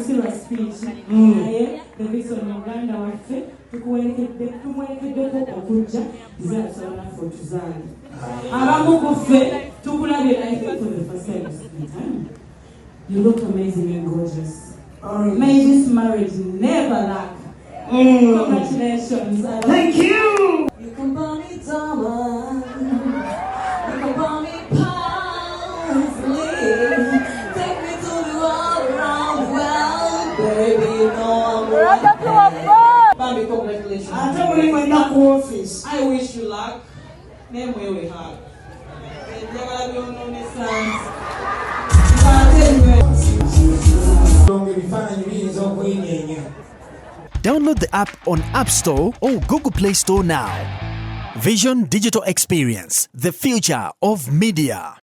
musirwa speech naye the vision Uganda waffe tumwerekeddeko okujja tuzasobola naffe otuzaale abamu ku ffe tukulabye I think for the first time you look amazing and gorgeous. May this marriage never lack. Congratulations. Thank you. You can buy me diamonds, you can buy me parsley, take me to the world around the world, baby, you know I'm right. Bambi, congratulations. I don't believe in that office. I wish you luck. Name where we have. Download the app on App Store or Google Play Store now. Vision Digital Experience, the future of media.